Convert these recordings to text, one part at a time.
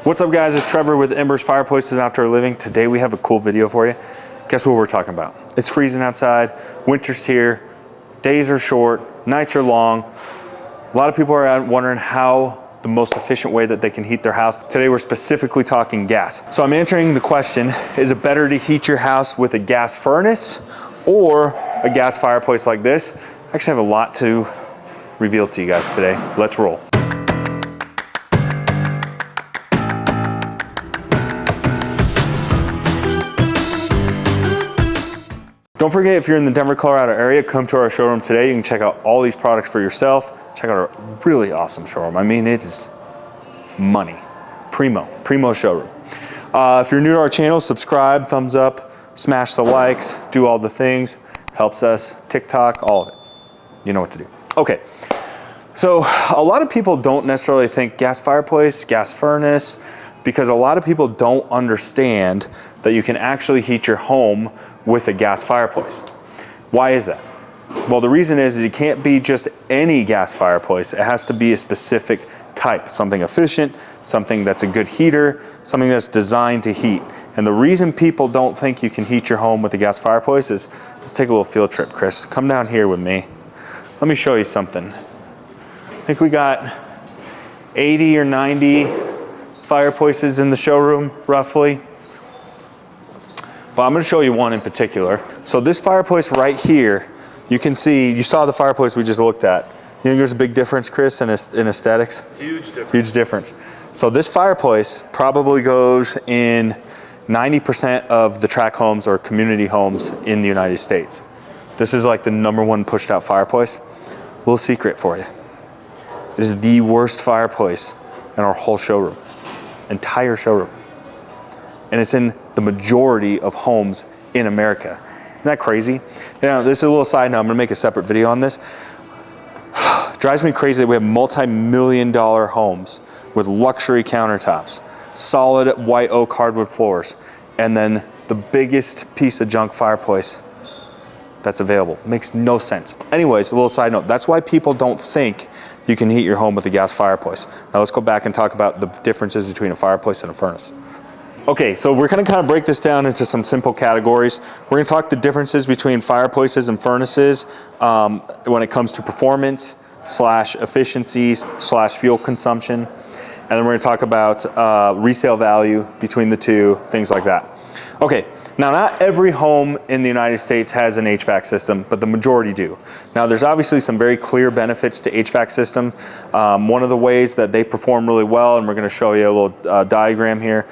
What's up guys, it's Trevor with Embers Fireplace and Outdoor Living. Today we have a cool video for you. Guess what we're talking about? It's freezing outside, winter's here, days are short, nights are long. A lot of people are out wondering how the most efficient way that they can heat their house. Today we're specifically talking gas. So I'm answering the question, is it better to heat your house with a gas furnace or a gas fireplace like this? I actually have a lot to reveal to you guys today. Let's roll. Don't forget, if you're in the Denver, Colorado area, come to our showroom today. You can check out all these products for yourself. Check out our really awesome showroom. I mean, it is money. Primo showroom. If you're new to our channel, subscribe, thumbs up, smash the likes, do all the things. Helps us, TikTok, all of it. You know what to do. Okay, so a lot of people don't necessarily think gas fireplace, gas furnace, because a lot of people don't understand that you can actually heat your home with a gas fireplace. Why is that? Well, the reason is it can't be just any gas fireplace. It has to be a specific type, something efficient, something that's a good heater, something that's designed to heat. And the reason people don't think you can heat your home with a gas fireplace is, let's take a little field trip, Chris. Come down here with me. Let me show you something. I think we got 80 or 90 fireplaces in the showroom, roughly. But I'm gonna show you one in particular. So this fireplace right here, you can see, you saw the fireplace we just looked at. You think there's a big difference, Chris, in aesthetics? Huge difference. Huge difference. So this fireplace probably goes in 90% of the tract homes or community homes in the United States. This is like the #1 pushed out fireplace. Little secret for you. It is the worst fireplace in our whole showroom, entire showroom. And it's in the majority of homes in America. Isn't that crazy? You know, this is a little side note. I'm gonna make a separate video on this. Drives me crazy that we have multi-million-dollar homes with luxury countertops, solid white oak hardwood floors, and then the biggest piece of junk fireplace that's available. Makes no sense. Anyways, a little side note. That's why people don't think you can heat your home with a gas fireplace. Now let's go back and talk about the differences between a fireplace and a furnace. Okay, so we're gonna kind of break this down into some simple categories. We're gonna talk the differences between fireplaces and furnaces when it comes to performance / efficiencies / fuel consumption. And then we're gonna talk about resale value between the two, things like that. Okay, now not every home in the United States has an HVAC system, but the majority do. Now there's obviously some very clear benefits to HVAC system. One of the ways that they perform really well, and we're gonna show you a little diagram here,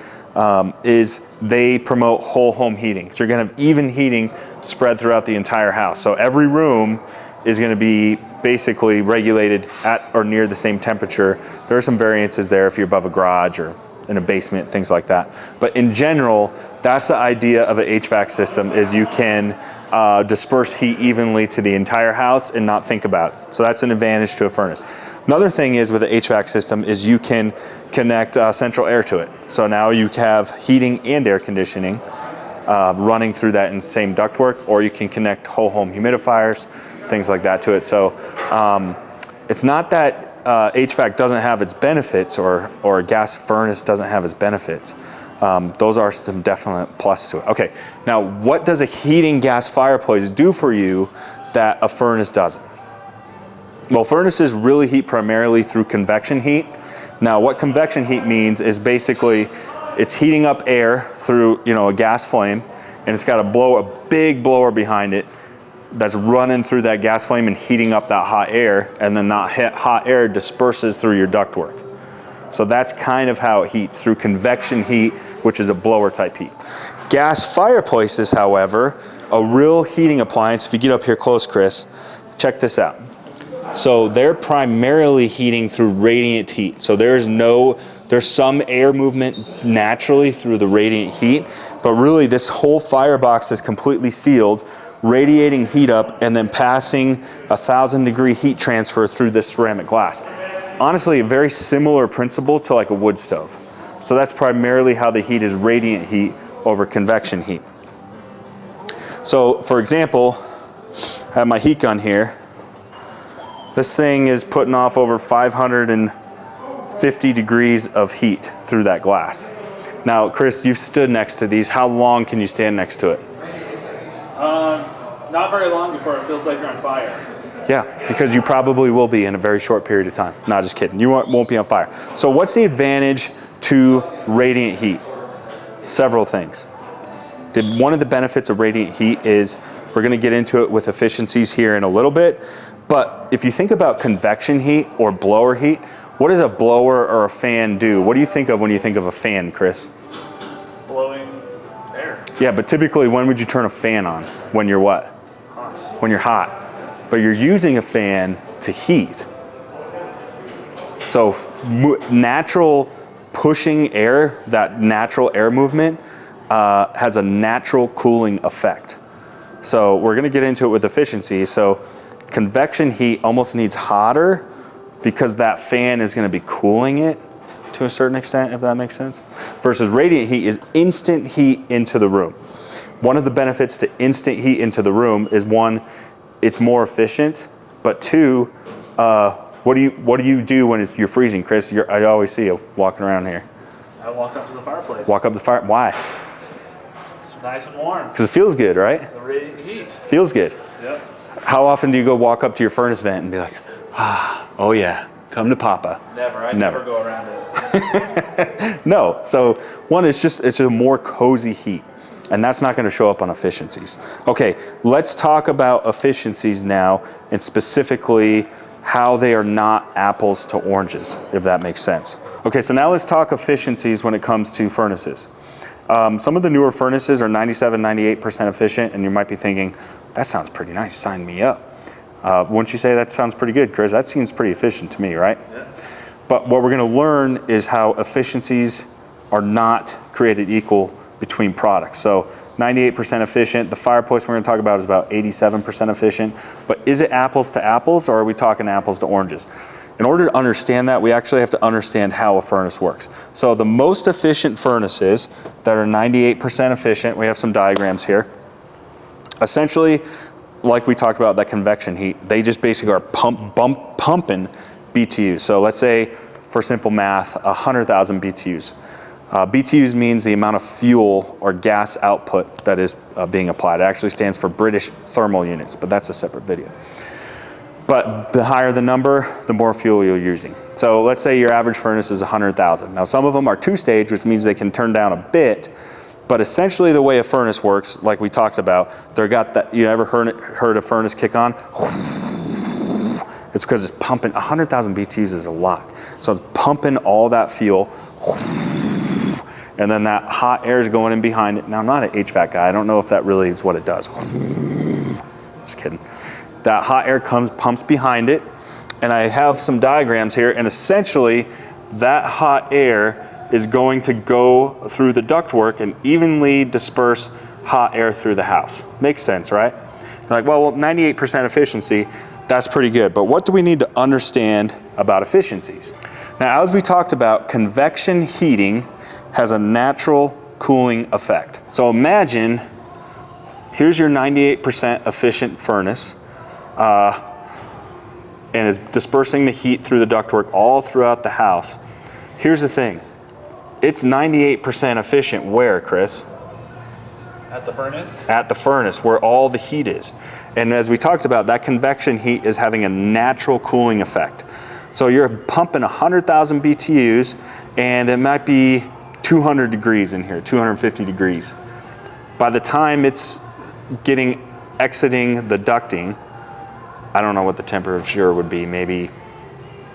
is they promote whole home heating. So you're gonna have even heating spread throughout the entire house. So every room is gonna be basically regulated at or near the same temperature. There are some variances there if you're above a garage or in a basement, things like that. But in general, that's the idea of an HVAC system, is you can disperse heat evenly to the entire house and not think about it. So that's an advantage to a furnace. Another thing is with the HVAC system is you can connect central air to it. So now you have heating and air conditioning running through that in the same ductwork, or you can connect whole home humidifiers, things like that to it. So it's not that HVAC doesn't have its benefits or a gas furnace doesn't have its benefits. Those are some definite plus to it. Okay, now what does a heating gas fireplace do for you that a furnace doesn't? Well, furnaces really heat primarily through convection heat. Now what convection heat means is basically it's heating up air through, you know, a gas flame, and it's got a big blower behind it that's running through that gas flame and heating up that hot air, and then that hot air disperses through your ductwork. So that's kind of how it heats, through convection heat, which is a blower type heat. Gas fireplaces, however, a real heating appliance, if you get up here close, Chris, check this out. So they're primarily heating through radiant heat. So there's some air movement naturally through the radiant heat, but really this whole firebox is completely sealed, radiating heat up and then passing 1,000-degree heat transfer through this ceramic glass. Honestly, a very similar principle to like a wood stove. So that's primarily how the heat is radiant heat over convection heat. So for example, I have my heat gun here. This thing is putting off over 500 50 degrees of heat through that glass. Now, Chris, you've stood next to these. How long can you stand next to it? Not very long before it feels like you're on fire. Yeah, because you probably will be in a very short period of time. Not just kidding, you won't be on fire. So what's the advantage to radiant heat? Several things. One of the benefits of radiant heat is, we're gonna get into it with efficiencies here in a little bit, but if you think about convection heat or blower heat, what does a blower or a fan do? What do you think of when you think of a fan, Chris? Blowing air. Yeah, but typically when would you turn a fan on? When you're what? Hot. When you're hot. But you're using a fan to heat. So natural pushing air, that natural air movement, has a natural cooling effect. So we're gonna get into it with efficiency. So convection heat almost needs hotter because that fan is gonna be cooling it to a certain extent, if that makes sense. Versus radiant heat is instant heat into the room. One of the benefits to instant heat into the room is, one, it's more efficient, but two, what do you do when you're freezing, Chris? I always see you walking around here. I walk up to the fireplace. Walk up the fire. Why? It's nice and warm. Because it feels good, right? The radiant heat. Feels good. Yep. How often do you go walk up to your furnace vent and be like, oh yeah, come to Papa? Never. I never go around it. No. So one is it's a more cozy heat. And that's not going to show up on efficiencies. Okay, let's talk about efficiencies now, and specifically how they are not apples to oranges, if that makes sense. Okay, so now let's talk efficiencies when it comes to furnaces. Some of the newer furnaces are 97, 98% efficient, and you might be thinking, that sounds pretty nice, sign me up. Wouldn't you say that sounds pretty good, Chris? That seems pretty efficient to me, right? Yeah. But what we're going to learn is how efficiencies are not created equal between products. So 98% efficient. The fireplace we're going to talk about is about 87% efficient. But is it apples to apples, or are we talking apples to oranges? In order to understand that, we actually have to understand how a furnace works. So the most efficient furnaces that are 98% efficient, we have some diagrams here. Essentially, like we talked about, that convection heat, they just basically are pumping BTUs. So let's say, for simple math, 100,000 BTUs. BTUs means the amount of fuel or gas output that is being applied. It actually stands for British thermal units, but that's a separate video. But the higher the number, the more fuel you're using. So let's say your average furnace is 100,000. Now some of them are two-stage, which means they can turn down a bit, but essentially the way a furnace works, like we talked about, they've got that, you ever heard a furnace kick on? It's because it's pumping, 100,000 BTUs is a lot. So it's pumping all that fuel, and then that hot air is going in behind it. Now, I'm not an HVAC guy. I don't know if that really is what it does. Just kidding. That hot air pumps behind it, and I have some diagrams here, and essentially, that hot air is going to go through the ductwork and evenly disperse hot air through the house. Makes sense, right? You're like, well, 98% efficiency, that's pretty good, but what do we need to understand about efficiencies? Now, as we talked about, convection heating has a natural cooling effect. So imagine, here's your 98% efficient furnace, and it's dispersing the heat through the ductwork all throughout the house. Here's the thing, it's 98% efficient where, Chris? At the furnace? At the furnace, where all the heat is. And as we talked about, that convection heat is having a natural cooling effect. So you're pumping 100,000 BTUs, and it might be 200 degrees in here, 250 degrees. By the time it's exiting the ducting, I don't know what the temperature would be, maybe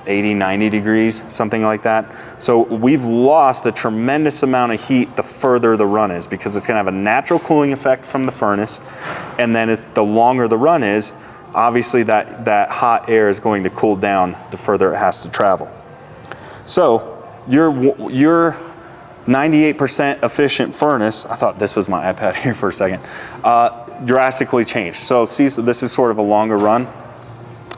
80, 90 degrees, something like that. So we've lost a tremendous amount of heat the further the run is, because it's gonna have a natural cooling effect from the furnace, and then the longer the run is, obviously that hot air is going to cool down the further it has to travel. So your 98% efficient furnace, I thought this was my iPad here for a second, drastically changed. So see, so this is sort of a longer run.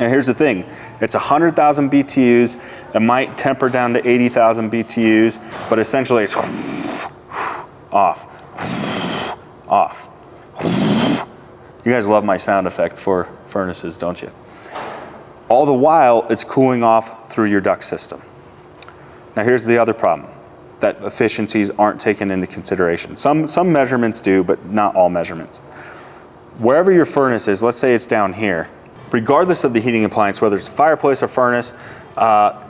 And here's the thing, it's 100,000 BTUs, it might temper down to 80,000 BTUs, but essentially it's off, off. You guys love my sound effect for furnaces, don't you? All the while, it's cooling off through your duct system. Now here's the other problem, that efficiencies aren't taken into consideration. Some measurements do, but not all measurements. Wherever your furnace is, let's say it's down here, regardless of the heating appliance, whether it's fireplace or furnace,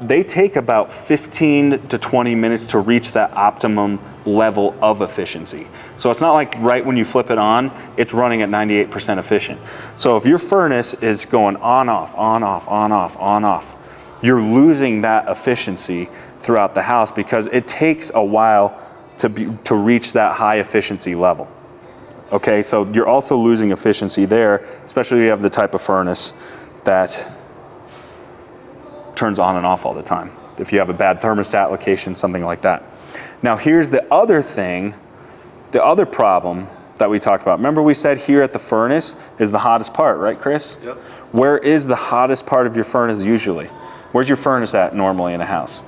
they take about 15 to 20 minutes to reach that optimum level of efficiency. So it's not like right when you flip it on, it's running at 98% efficient. So if your furnace is going on, off, on, off, on, off, on, off, you're losing that efficiency throughout the house because it takes a while to reach that high efficiency level. Okay, so you're also losing efficiency there, especially if you have the type of furnace that turns on and off all the time. If you have a bad thermostat location, something like that. Now here's the other thing, the other problem that we talked about. Remember we said here at the furnace is the hottest part, right, Chris? Yep. Where is the hottest part of your furnace usually? Where's your furnace at normally in a house?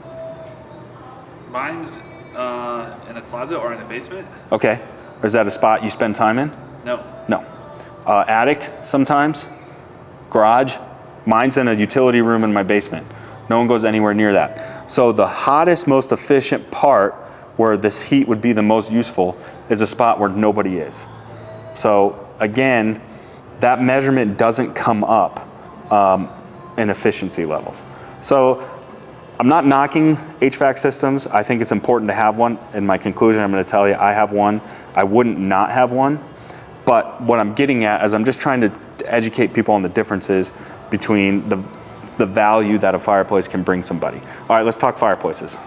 Mine's in a closet or in a basement. Okay. Is that a spot you spend time in? No. No. Attic sometimes? Garage? Mine's in a utility room in my basement. No one goes anywhere near that. So the hottest, most efficient part where this heat would be the most useful is a spot where nobody is. So again, that measurement doesn't come up in efficiency levels. So I'm not knocking HVAC systems. I think it's important to have one. In my conclusion, I'm going to tell you I have one. I wouldn't not have one. But what I'm getting at is I'm just trying to educate people on the differences between the value that a fireplace can bring somebody. All right, let's talk fireplaces.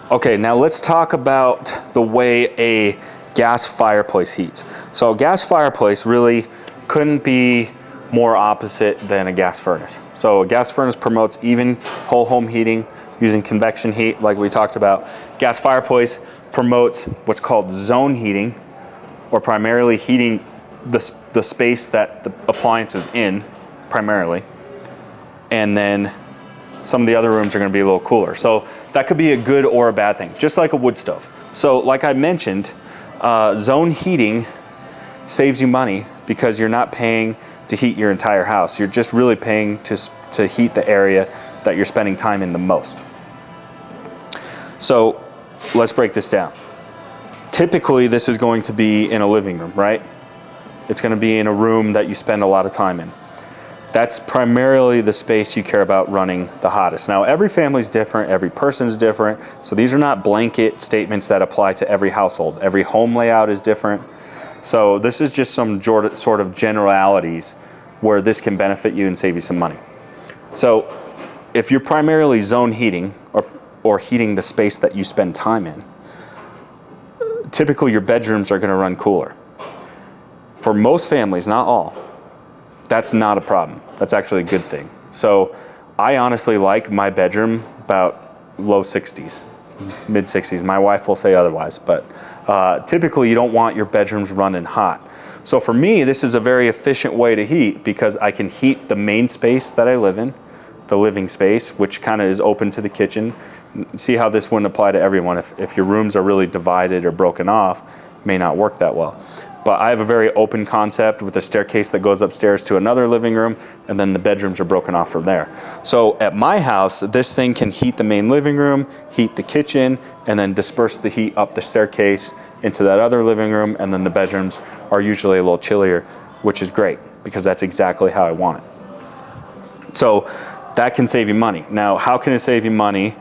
Okay, now let's talk about the way a gas fireplace heats. So a gas fireplace really couldn't be more opposite than a gas furnace. So a gas furnace promotes even whole home heating using convection heat like we talked about. Gas fireplace promotes what's called zone heating, or primarily heating the space that the appliance is in primarily. And then some of the other rooms are going to be a little cooler. So that could be a good or a bad thing, just like a wood stove. So like I mentioned, zone heating saves you money because you're not paying to heat your entire house. You're just really paying to heat the area that you're spending time in the most. So let's break this down. Typically, this is going to be in a living room, right? It's going to be in a room that you spend a lot of time in. That's primarily the space you care about running the hottest. Now, every family's different, every person's different, so these are not blanket statements that apply to every household. Every home layout is different. So this is just some sort of generalities where this can benefit you and save you some money. So if you're primarily zone heating or heating the space that you spend time in, typically your bedrooms are going to run cooler. For most families, not all, that's not a problem. That's actually a good thing. So I honestly like my bedroom about low 60s, mid 60s. My wife will say otherwise, but typically you don't want your bedrooms running hot. So for me, this is a very efficient way to heat because I can heat the main space that I live in, the living space, which kind of is open to the kitchen. See how this wouldn't apply to everyone. If your rooms are really divided or broken off, it may not work that well. But I have a very open concept with a staircase that goes upstairs to another living room, and then the bedrooms are broken off from there. So at my house, this thing can heat the main living room, heat the kitchen, and then disperse the heat up the staircase into that other living room, and then the bedrooms are usually a little chillier, which is great because that's exactly how I want it. So that can save you money. Now, how can it save you money?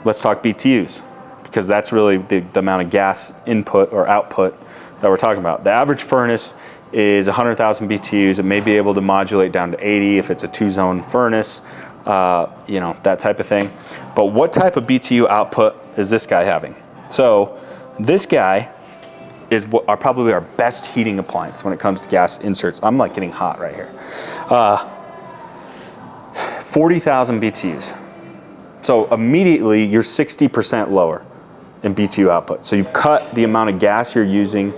Let's talk BTUs, because that's really the amount of gas input or output that we're talking about. The average furnace is 100,000 BTUs. It may be able to modulate down to 80 if it's a 2-zone furnace, that type of thing. But what type of BTU output is this guy having? So this guy is probably our best heating appliance when it comes to gas inserts. I'm like getting hot right here. 40,000 BTUs. So immediately you're 60% lower in BTU output. So you've cut the amount of gas you're using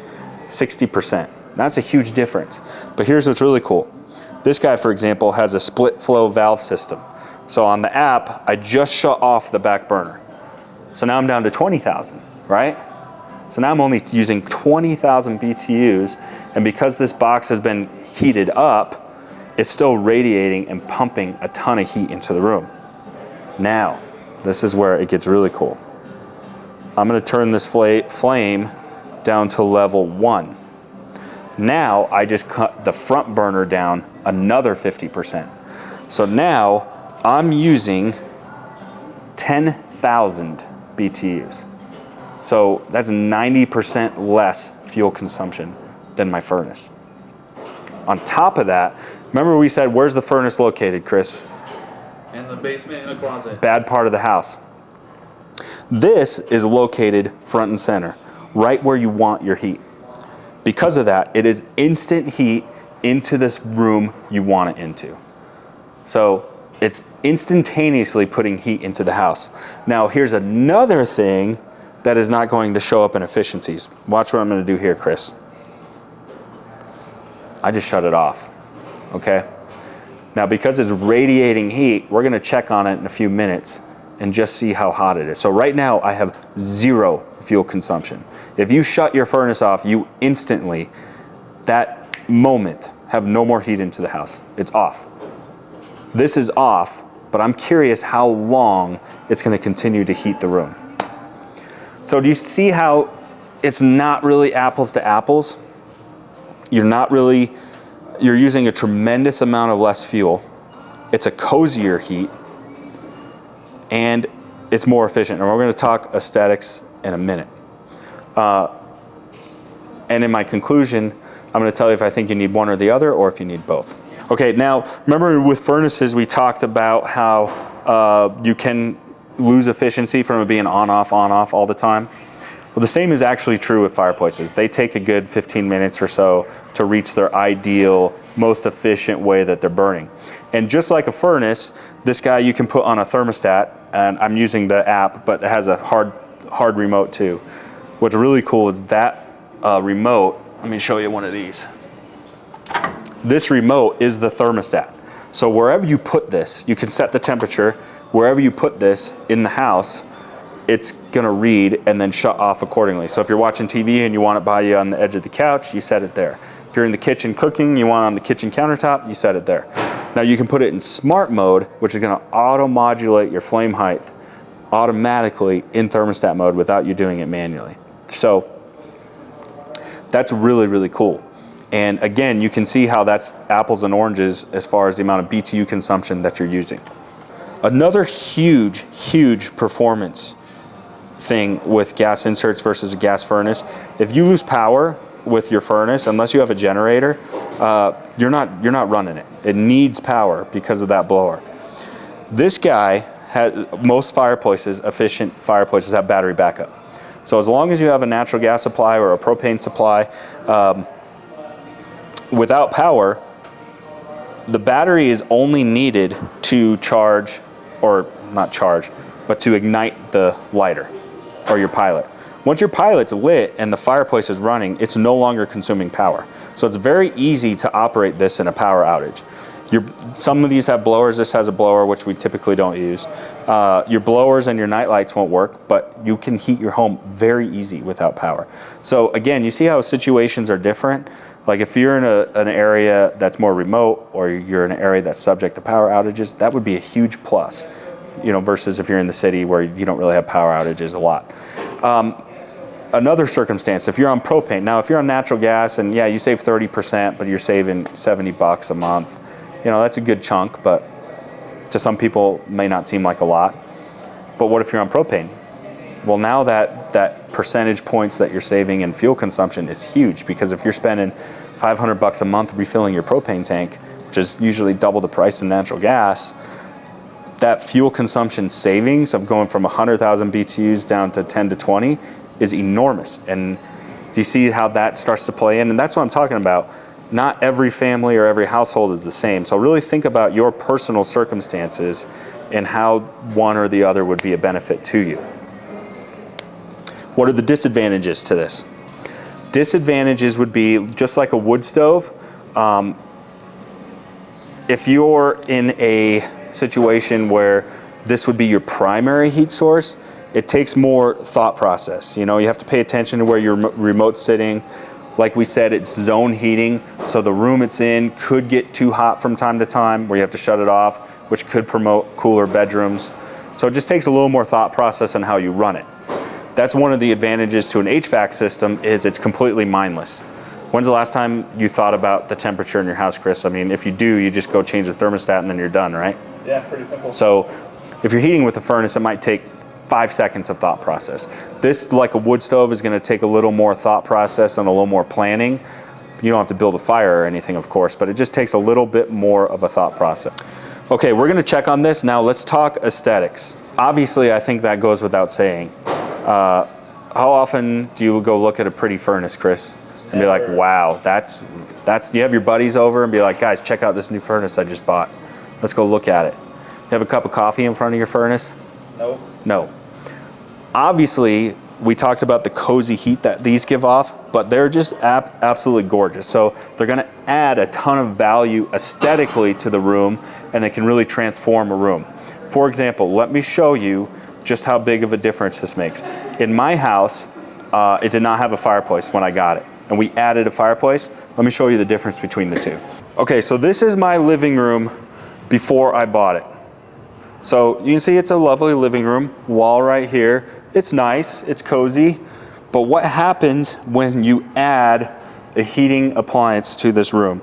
60%. That's a huge difference. But here's what's really cool. This guy, for example, has a split flow valve system. So on the app, I just shut off the back burner. So now I'm down to 20,000, right? So now I'm only using 20,000 BTUs, and because this box has been heated up, it's still radiating and pumping a ton of heat into the room. Now, this is where it gets really cool. I'm gonna turn this flame down to level 1. Now I just cut the front burner down another 50%. So now I'm using 10,000 BTUs. So that's 90% less fuel consumption than my furnace. On top of that, remember we said, where's the furnace located, Chris? In the basement, in a closet. Bad part of the house. This is located front and center, right where you want your heat. Because of that, it is instant heat into this room you want it into. So it's instantaneously putting heat into the house. Now here's another thing that is not going to show up in efficiencies. Watch what I'm gonna do here, Chris. I just shut it off, okay? Now because it's radiating heat, we're gonna check on it in a few minutes and just see how hot it is. So right now I have 0 fuel consumption. If you shut your furnace off, you instantly, that moment, have no more heat into the house. It's off. This is off, but I'm curious how long it's gonna continue to heat the room. So do you see how it's not really apples to apples? You're using a tremendous amount of less fuel. It's a cozier heat, and it's more efficient. And we're gonna talk aesthetics in a minute. And in my conclusion, I'm gonna tell you if I think you need one or the other, or if you need both. Okay, now remember with furnaces, we talked about how you can lose efficiency from it being on, off all the time. Well, the same is actually true with fireplaces. They take a good 15 minutes or so to reach their ideal, most efficient way that they're burning. And just like a furnace, this guy you can put on a thermostat, and I'm using the app, but it has a hard remote too. What's really cool is that remote, let me show you one of these. This remote is the thermostat. So wherever you put this, you can set the temperature. Wherever you put this in the house, it's gonna read and then shut off accordingly. So if you're watching TV and you want it by you on the edge of the couch, you set it there. If you're in the kitchen cooking, you want it on the kitchen countertop, you set it there. Now you can put it in smart mode, which is gonna auto-modulate your flame height automatically in thermostat mode without you doing it manually. So that's really, really cool. And again, you can see how that's apples and oranges as far as the amount of BTU consumption that you're using. Another huge, huge performance thing with gas inserts versus a gas furnace, if you lose power with your furnace, unless you have a generator, you're not running it. It needs power because of that blower. This guy has, most fireplaces, efficient fireplaces, have battery backup. So as long as you have a natural gas supply or a propane supply, without power, the battery is only needed to charge, or not charge, but to ignite the lighter or your pilot. Once your pilot's lit and the fireplace is running, it's no longer consuming power. So it's very easy to operate this in a power outage. Some of these have blowers. This has a blower, which we typically don't use. Your blowers and your night lights won't work, but you can heat your home very easy without power. So again, you see how situations are different? Like if you're in an area that's more remote, or you're in an area that's subject to power outages, that would be a huge plus, you know, versus if you're in the city where you don't really have power outages a lot. Another circumstance, if you're on propane, now if you're on natural gas and yeah, you save 30%, but you're saving $70 a month, you know, that's a good chunk, but to some people may not seem like a lot. But what if you're on propane? Well, now that percentage points that you're saving in fuel consumption is huge, because if you're spending $500 a month refilling your propane tank, which is usually double the price of natural gas, that fuel consumption savings of going from 100,000 BTUs down to 10 to 20 is enormous. And do you see how that starts to play in? And that's what I'm talking about. Not every family or every household is the same. So really think about your personal circumstances and how one or the other would be a benefit to you. What are the disadvantages to this? Disadvantages would be just like a wood stove. If you're in a situation where this would be your primary heat source, it takes more thought process. You know, you have to pay attention to where your remote's sitting. Like we said, it's zone heating, so the room it's in could get too hot from time to time where you have to shut it off, which could promote cooler bedrooms. So it just takes a little more thought process on how you run it. That's one of the advantages to an HVAC system is it's completely mindless. When's the last time you thought about the temperature in your house, Chris? I mean, if you do, you just go change the thermostat and then you're done, right? Yeah, pretty simple. So if you're heating with a furnace, it might take 5 seconds of thought process. This, like a wood stove, is gonna take a little more thought process and a little more planning. You don't have to build a fire or anything, of course, but it just takes a little bit more of a thought process. Okay, we're gonna check on this. Now let's talk aesthetics. Obviously, I think that goes without saying. How often do you go look at a pretty furnace, Chris, and be like, wow, that's, you have your buddies over and be like, guys, check out this new furnace I just bought. Let's go look at it. You have a cup of coffee in front of your furnace? No. No. Obviously, we talked about the cozy heat that these give off, but they're just absolutely gorgeous. So they're gonna add a ton of value aesthetically to the room, and they can really transform a room. For example, let me show you just how big of a difference this makes. In my house, it did not have a fireplace when I got it, and we added a fireplace. Let me show you the difference between the two. Okay, so this is my living room before I bought it. So you can see it's a lovely living room, wall right here. It's nice, it's cozy, but what happens when you add a heating appliance to this room?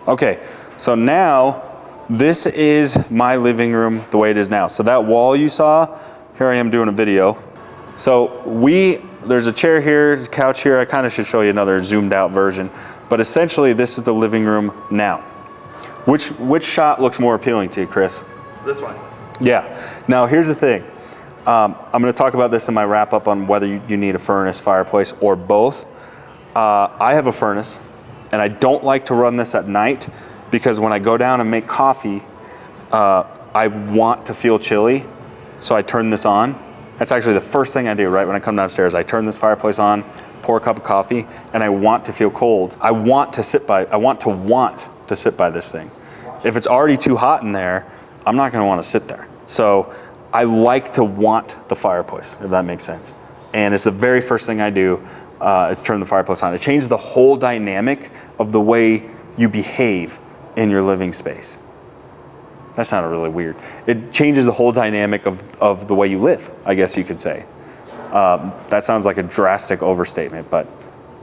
Okay, so now this is my living room the way it is now. So that wall you saw, here I am doing a video. So there's a chair here, there's a couch here. I kind of should show you another zoomed out version, but essentially this is the living room now. Which shot looks more appealing to you, Chris? This one. Yeah. Now here's the thing. I'm going to talk about this in my wrap up on whether you need a furnace, fireplace, or both. I have a furnace, and I don't like to run this at night because when I go down and make coffee, I want to feel chilly, so I turn this on. That's actually the first thing I do, right? When I come downstairs, I turn this fireplace on, pour a cup of coffee, and I want to feel cold. I want to sit by this thing. If it's already too hot in there, I'm not going to want to sit there. So I like to want the fireplace, if that makes sense. And it's the very first thing I do is turn the fireplace on. It changes the whole dynamic of the way you behave in your living space. That sounded really weird. It changes the whole dynamic of the way you live, I guess you could say. That sounds like a drastic overstatement, but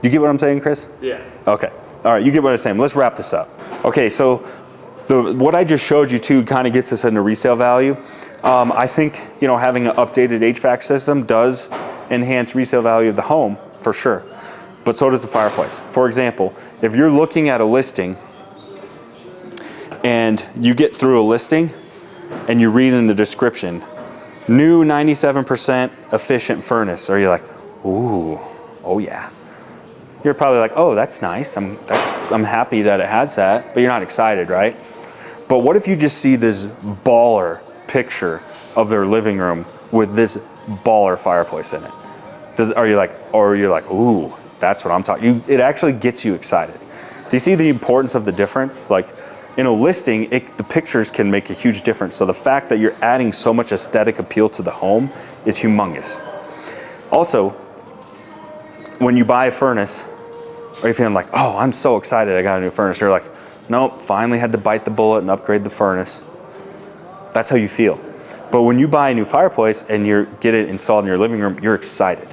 you get what I'm saying, Chris? Yeah. Okay. All right, you get what I'm saying. Let's wrap this up. Okay, so what I just showed you too kind of gets us into resale value. I think having an updated HVAC system does enhance resale value of the home for sure, but so does the fireplace. For example, if you're looking at a listing and you get through a listing and you read in the description, new 97% efficient furnace, or you're like, ooh, oh yeah. You're probably like, oh, that's nice. I'm happy that it has that, but you're not excited, right? But what if you just see this baller picture of their living room with this baller fireplace in it? You're like, ooh, that's what I'm talking. It actually gets you excited. Do you see the importance of the difference? Like in a listing, the pictures can make a huge difference. So the fact that you're adding so much aesthetic appeal to the home is humongous. Also, when you buy a furnace, or you're feeling like, oh, I'm so excited I got a new furnace. You're like, nope, finally had to bite the bullet and upgrade the furnace. That's how you feel. But when you buy a new fireplace and you get it installed in your living room, you're excited.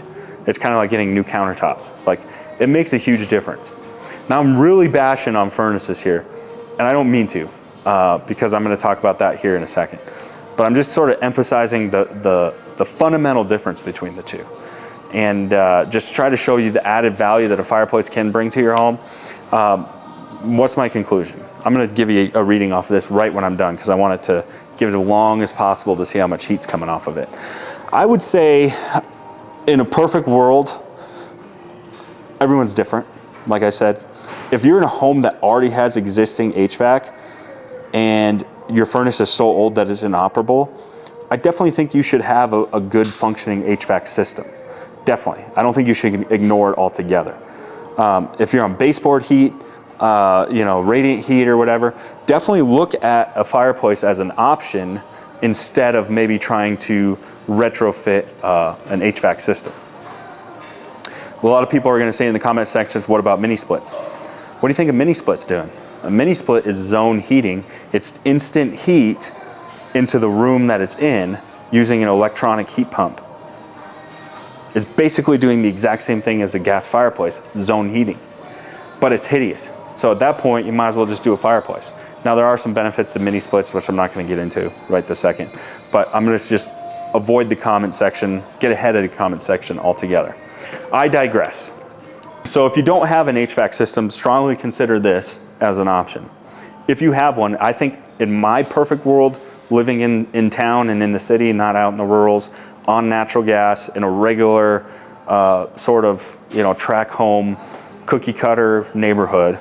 It's kind of like getting new countertops. Like, it makes a huge difference. Now I'm really bashing on furnaces here, and I don't mean to, because I'm gonna talk about that here in a second. But I'm just sort of emphasizing the fundamental difference between the two. And just try to show you the added value that a fireplace can bring to your home. What's my conclusion? I'm gonna give you a reading off of this right when I'm done, because I want it to give it as long as possible to see how much heat's coming off of it. I would say, in a perfect world, everyone's different, like I said. If you're in a home that already has existing HVAC and your furnace is so old that it's inoperable, I definitely think you should have a good functioning HVAC system. Definitely. I don't think you should ignore it altogether. If you're on baseboard heat, radiant heat or whatever, definitely look at a fireplace as an option instead of maybe trying to retrofit an HVAC system. A lot of people are going to say in the comment sections, what about mini splits? What do you think a mini split's doing? A mini split is zone heating. It's instant heat into the room that it's in, using an electronic heat pump. It's basically doing the exact same thing as a gas fireplace, zone heating, but it's hideous. So at that point, you might as well just do a fireplace. Now there are some benefits to mini splits, which I'm not going to get into right this second, but I'm going to just avoid the comment section, get ahead of the comment section altogether. I digress. So if you don't have an HVAC system, strongly consider this as an option. If you have one, I think in my perfect world, living in town and in the city, not out in the rurals, on natural gas, in a regular sort of, track home, cookie cutter neighborhood,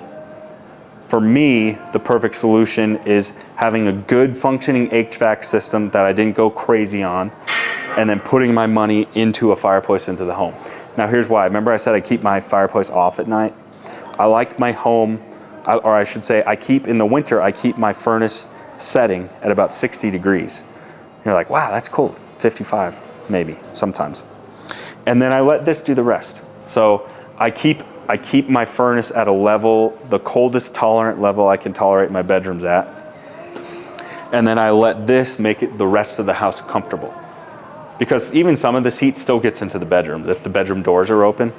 for me, the perfect solution is having a good functioning HVAC system that I didn't go crazy on, and then putting my money into a fireplace into the home. Now here's why. Remember I said I keep my fireplace off at night? I like my home, or I should say in the winter, I keep my furnace setting at about 60 degrees. You're like, wow, that's cool. 55, maybe, sometimes. And then I let this do the rest. So I keep my furnace at a level, the coldest tolerant level I can tolerate my bedrooms at. And then I let this make it the rest of the house comfortable. Because even some of this heat still gets into the bedroom if the bedroom doors are open.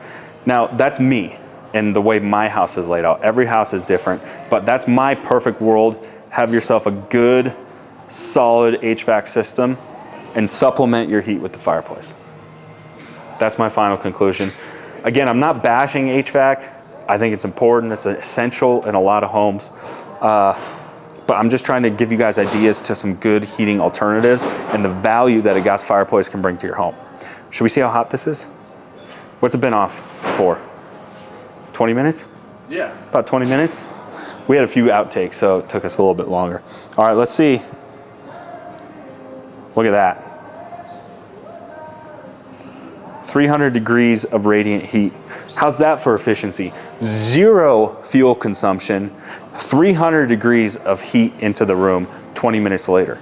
Now that's me and the way my house is laid out. Every house is different, but that's my perfect world. Have yourself a good, solid HVAC system and supplement your heat with the fireplace. That's my final conclusion. Again, I'm not bashing HVAC. I think it's important. It's essential in a lot of homes. But I'm just trying to give you guys ideas to some good heating alternatives and the value that a gas fireplace can bring to your home. Should we see how hot this is? What's it been off for? 20 minutes? Yeah. About 20 minutes? We had a few outtakes, so it took us a little bit longer. All right, let's see. Look at that. 300 degrees of radiant heat. How's that for efficiency? 0 fuel consumption, 300 degrees of heat into the room 20 minutes later.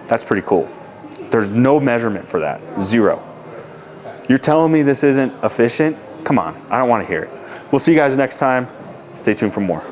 That's pretty cool. There's no measurement for that, 0. You're telling me this isn't efficient? Come on, I don't want to hear it. We'll see you guys next time. Stay tuned for more.